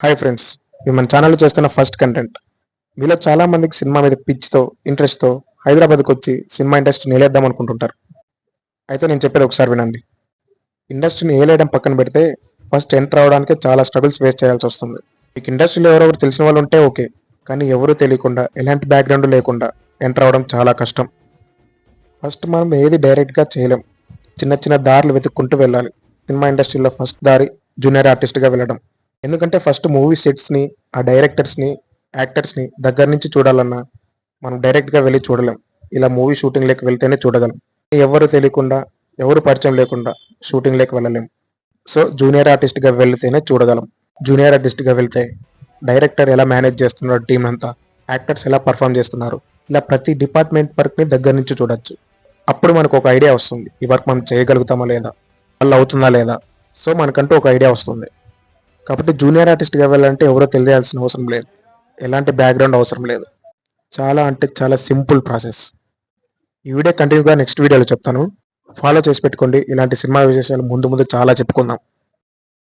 Hi friends, ఇది మన ఛానల్లో చేస్తున్న ఫస్ట్ కంటెంట్. మీలో చాలా మందికి సినిమా మీద పిచ్చితో, ఇంట్రెస్ట్‌తో హైదరాబాద్‌కి వచ్చి సినిమా ఇండస్ట్రీని ఏలేద్దాం అనుకుంటుంటారు. అయితే నేను చెప్పేది ఒకసారి వినండి. ఇండస్ట్రీని ఏలేయడం పక్కన పెడితే ఫస్ట్ ఎంటర్ అవ్వడానికే చాలా స్ట్రగుల్స్ ఫేస్ చేయాల్సి వస్తుంది. మీకు ఇండస్ట్రీలో ఎవరెవరు తెలిసిన వాళ్ళు ఉంటే ఓకే. కానీ ఎవరూ తెలియకుండా, ఎలాంటి బ్యాక్‌గ్రౌండ్ లేకుండా ఎంటర్ అవ్వడం చాలా కష్టం. ఫస్ట్ మనం ఏది డైరెక్ట్‌గా చేయలేం. చిన్న చిన్న దారులు వెతుక్కుంటూ వెళ్ళాలి. సినిమా ఇండస్ట్రీలో ఫస్ట్ దారి జూనియర్ ఆర్టిస్ట్‌గా వెళ్ళడం. ఎందుకంటే ఫస్ట్ మూవీ సెట్స్‌ని, ఆ డైరెక్టర్స్‌ని, యాక్టర్స్‌ని దగ్గర నుంచి చూడాలన్నా మనం డైరెక్ట్‌గా వెళ్లి చూడలేం. ఇలా మూవీ షూటింగ్‌లోకి వెళ్తేనే చూడగలం. ఎవరు తెలియకుండా, ఎవరు పరిచయం లేకుండా షూటింగ్‌లోకి వెళ్ళలేం. సో, జూనియర్ ఆర్టిస్ట్‌గా వెళితేనే చూడగలం. జూనియర్ ఆర్టిస్ట్‌గా వెళ్తే డైరెక్టర్ ఎలా మేనేజ్ చేస్తున్నాడు టీమ్‌నంతా, యాక్టర్స్ ఎలా పెర్ఫార్మ్ చేస్తున్నారు, ఇలా ప్రతి డిపార్ట్‌మెంట్ వర్క్‌ని దగ్గర నుంచి చూడొచ్చు. అప్పుడు మనకు ఒక ఐడియా వస్తుంది. ఈ వర్క్ మనం చేయగలుగుతామా లేదా? వల్ల అవుతుందా లేదా? సో, మనకంటూ ఒక ఐడియా వస్తుంది. కాబట్టి జూనియర్ ఆర్టిస్ట్‌గా వెళ్ళాలంటే ఎవరో తెలియాల్సిన అవసరం లేదు. ఎలాంటి బ్యాక్‌గ్రౌండ్ అవసరం లేదు. చాలా అంటే చాలా సింపుల్ ప్రాసెస్. ఈ వీడియో కంటిన్యూగా నెక్స్ట్ వీడియోలో చెప్తాను. ఫాలో చేసి పెట్టుకోండి. ఇలాంటి సినిమా విశేషాలు ముందు ముందు చాలా చెప్పుకుందాం.